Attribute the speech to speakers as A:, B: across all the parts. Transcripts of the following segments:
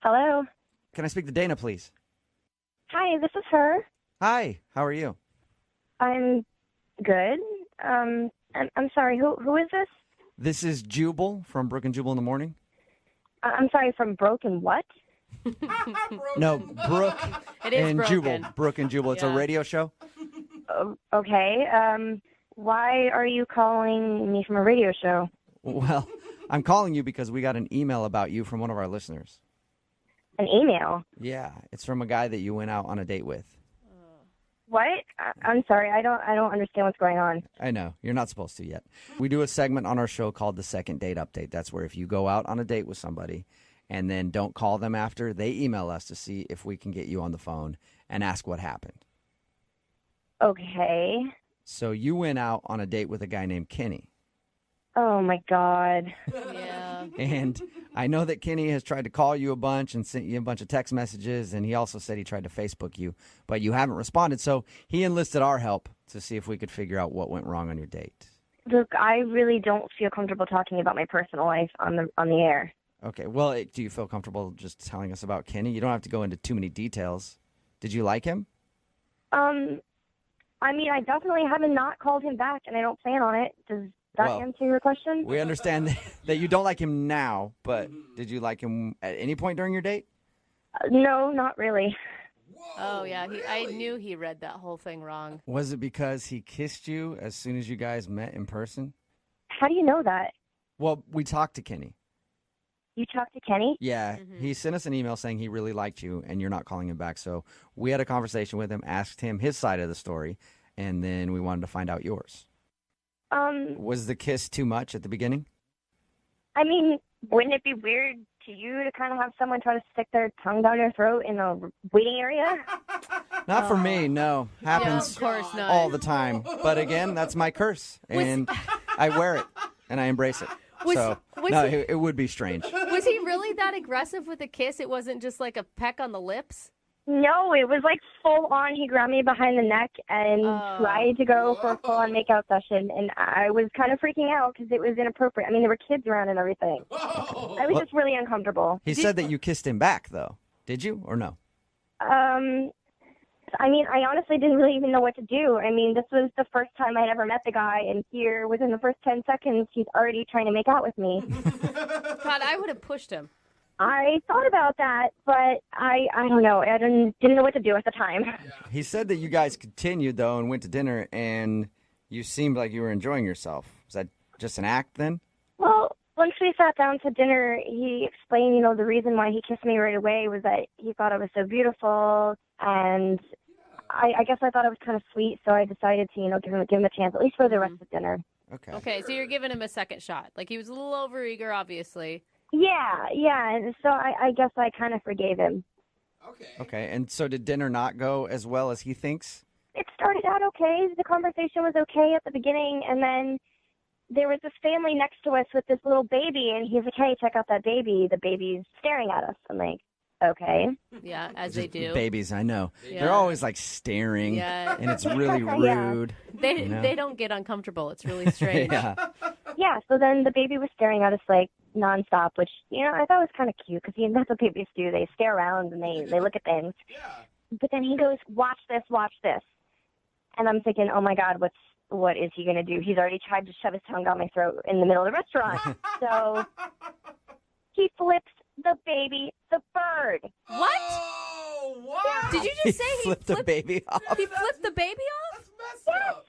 A: Hello.
B: Can I speak to Dana, please?
A: Hi, this is her.
B: Hi, how are you?
A: I'm good. I'm sorry. Who is this?
B: This is Jubal from Brook and Jubal in the Morning.
A: I'm sorry. From Broken what?
B: No, Brooke
C: It is
B: and
C: broken.
B: Jubal. Brook and Jubal. It's a
C: Yeah.
B: radio show.
A: Okay. Why are you calling me from a radio show?
B: Well, I'm calling you because we got an email about you from one of our listeners.
A: An email?
B: Yeah, it's from a guy that you went out on a date with.
A: What? I'm sorry. I don't understand what's going on.
B: I know, you're not supposed to yet. We do a segment on our show called the Second Date Update. That's where if you go out on a date with somebody and then don't call them after, they email us to see if we can get you on the phone and ask what happened.
A: Okay.
B: So you went out on a date with a guy named Kenny.
A: Oh my God.
C: Yeah.
B: And I know that Kenny has tried to call you a bunch and sent you a bunch of text messages, and he also said he tried to Facebook you, but you haven't responded. So he enlisted our help to see if we could figure out what went wrong on your date.
A: Look, I really don't feel comfortable talking about my personal life on the air.
B: Okay, well, do you feel comfortable just telling us about Kenny? You don't have to go into too many details. Did you like him?
A: I mean, I definitely haven't not called him back, and I don't plan on it. Does that
B: Well,
A: answer your question?
B: We understand that you don't like him now, but did you like him at any point during your date?
A: No, not really.
C: Oh, yeah. I knew he read that whole thing wrong.
B: Was it because he kissed you as soon as you guys met in person?
A: How do you know that?
B: Well, we talked to Kenny.
A: You talked to Kenny?
B: Yeah, he sent us an email saying he really liked you and you're not calling him back. So we had a conversation with him, asked him his side of the story, and then we wanted to find out yours. Was the kiss too much at the beginning?
A: I mean, wouldn't it be weird to you to kind of have someone try to stick their tongue down your throat in a waiting area?
B: Not for me, no. Happens
C: of course not.
B: all the time. But again, that's my curse, and I wear it, and I embrace it. It would be strange.
C: Was he really that aggressive with the kiss? It wasn't just like a peck on the lips?
A: No, it was like full on. He grabbed me behind the neck and tried to go for a full on makeout session, and I was kind of freaking out because it was inappropriate. I mean, there were kids around and everything. I was just really uncomfortable.
B: He said that you kissed him back, though. Did you or no?
A: I mean, I honestly didn't really even know what to do. I mean, this was the first time I'd ever met the guy, and here, within the first 10 seconds, he's already trying to make out with me.
C: God, I would have pushed him.
A: I thought about that, but I don't know. I didn't know what to do at the time.
B: He said that you guys continued, though, and went to dinner, and you seemed like you were enjoying yourself. Was that just an act then?
A: Well, once we sat down to dinner, he explained, the reason why he kissed me right away was that he thought I was so beautiful, and I guess I thought it was kind of sweet, so I decided to, give him a chance, at least for the rest of dinner.
C: Okay, so you're giving him a second shot. Like, he was a little overeager, obviously.
A: Yeah, and so I guess I kind of forgave him.
B: Okay, and so did dinner not go as well as he thinks?
A: It started out okay. The conversation was okay at the beginning, and then there was this family next to us with this little baby, and he's like, hey, check out that baby. The baby's staring at us. I'm like, okay.
C: Yeah, as they do.
B: Babies, I know.
C: Yeah.
B: They're always like staring,
C: Yeah.
B: and it's really
A: Yeah.
B: rude.
C: They don't get uncomfortable. It's really strange.
A: Yeah, so then the baby was staring at us like nonstop, which, I thought was kind of cute because that's what babies do. They stare around and they look at things. But then he goes, watch this. And I'm thinking, oh my God, what is he going to do? He's already tried to shove his tongue down my throat in the middle of the restaurant. So he flips the baby the bird.
C: What?
D: Oh, wow.
C: Did you just say he
B: flipped the baby off?
C: He flipped the baby off?
D: That's messed up.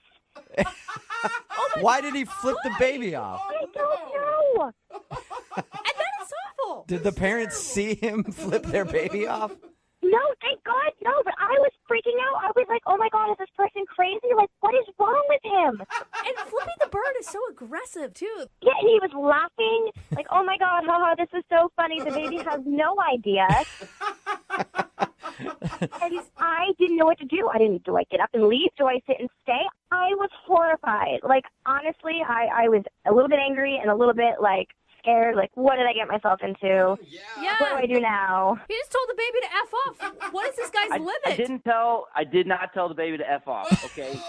B: Why did he flip the baby off?
A: I don't know.
C: And that is awful.
B: Did the parents see him flip their baby off?
A: No, thank God, no. But I was freaking out. I was like, oh my God, is this person crazy? Like, what is wrong with him?
C: And flipping the bird is so aggressive, too.
A: Yeah, and he was laughing. Like, oh my God, haha, this is so funny. The baby has no idea. And I didn't know what to do. Do I get up and leave? Do I sit and stay? I was horrified. Like, honestly, I was a little bit angry and a little bit, scared. Like, what did I get myself into?
C: Yeah.
A: What do I do now?
C: He just told the baby to F off. What is this guy's limit?
E: I did not tell the baby to F off, okay?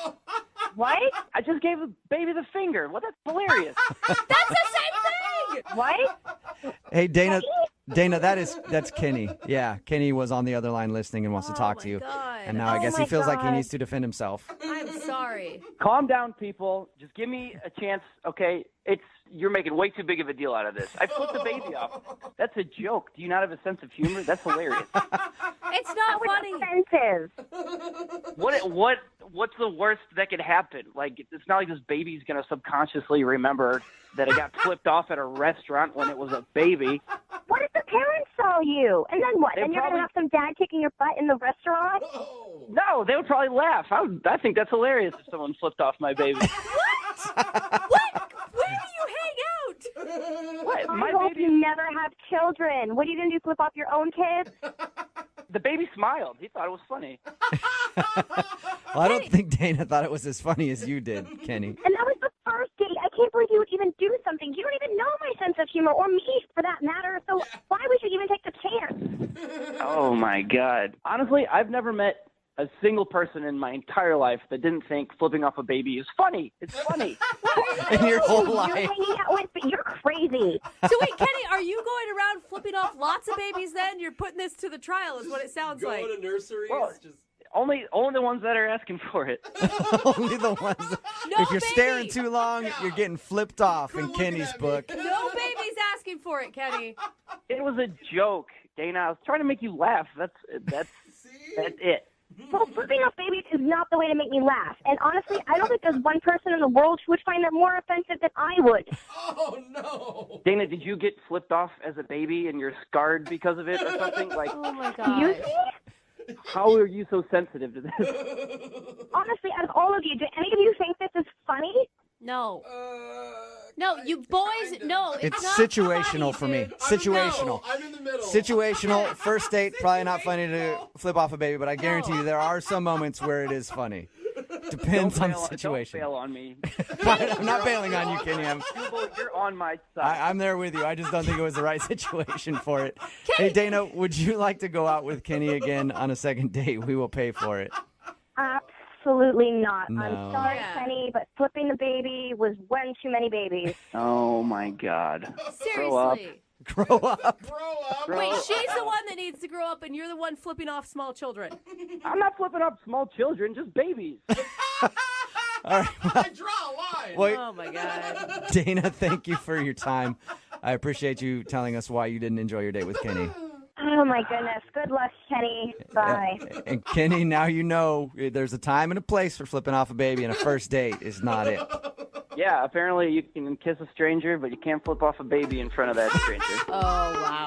A: What?
E: I just gave the baby the finger. Well, that's hilarious.
C: That's the same thing.
A: What?
B: Hey, Dana, Dana, that's Kenny. Yeah, Kenny was on the other line listening and wants to talk to you.
C: God.
B: And now I guess he feels like he needs to defend himself.
C: I'm sorry.
E: Calm down, people. Just give me a chance, okay? You're making way too big of a deal out of this. I flipped the baby off. That's a joke. Do you not have a sense of humor? That's hilarious.
C: It's not funny.
A: Offensive.
E: What's the worst that could happen? Like, it's not like this baby's gonna subconsciously remember that it got flipped off at a restaurant when it was a baby.
A: What if the parents saw you? And then what?
E: They
A: Then you're
E: probably-
A: going to have some dad kicking your butt in the restaurant?
E: No, they would probably laugh. I think that's hilarious if someone flipped off my baby.
C: What? Where do you hang out?
E: What?
A: I
E: My
A: hope
E: baby,
A: you never have children. What are you going to do, flip off your own kids?
E: the baby smiled. He thought it was funny.
B: Well, I don't think Dana thought it was as funny as you did, Kenny.
A: And that was the first date. I can't believe you would even do something. You don't even know my sense of humor, or me for that matter. So why would you even take the chance?
E: Oh, my God. Honestly, I've never met a single person in my entire life that didn't think flipping off a baby is funny. It's funny.
B: In your whole
A: You're
B: life.
A: hanging out with, you're crazy.
C: So wait, Kenny, are you going around flipping off lots of babies then? You're putting this to the trial is what it sounds like.
D: Going to nursery.
E: Well,
D: It's just...
E: Only the ones that are asking for it.
B: Only the ones.
C: No
B: If you're
C: baby.
B: staring too long, you're getting flipped off in
D: looking
B: Kenny's
D: at me.
B: book.
C: No baby's asking for it, Kenny.
E: It was a joke, Dana. I was trying to make you laugh. That's it.
A: Well, flipping off babies is not the way to make me laugh. And honestly, I don't think there's one person in the world who would find that more offensive than I would.
D: Oh, no.
E: Dana, did you get flipped off as a baby and you're scarred because of it or something? Like,
C: Oh my
A: Excuse
C: God.
A: me?
E: how are you so sensitive to this?
A: Honestly, out of all of you, do any of you think this is funny?
C: No. No, you boys, no,
B: It's
C: not
B: situational
C: funny,
B: for me.
C: dude.
B: Situational.
D: I'm in the middle.
B: Situational. First date, probably not funny to flip off a baby, but I guarantee you there are some moments where it is funny. Depends on the situation.
E: Don't bail on me.
B: I'm not bailing on you, Kenny.
E: You're on my side.
B: I'm there with you. I just don't think it was the right situation for it. Hey, Dana, would you like to go out with Kenny again on a second date? We will pay for it.
A: Absolutely not.
B: No.
A: I'm sorry,
C: Yeah.
A: Kenny, but flipping the baby was one too many babies.
E: Oh, my God. Grow up.
C: Seriously.
B: Grow up.
D: Grow up.
C: Wait, she's the one that needs to grow up, and you're the one flipping off small children.
E: I'm not flipping up small children, just babies.
B: All right.
D: I draw a line.
B: Well,
C: Oh my God.
B: Dana, thank you for your time. I appreciate you telling us why you didn't enjoy your date with Kenny.
A: Oh, my goodness. Good luck, Kenny. Bye.
B: And Kenny, now you know there's a time and a place for flipping off a baby, and a first date is not it.
E: Yeah, apparently you can kiss a stranger, but you can't flip off a baby in front of that stranger.
C: Oh, wow.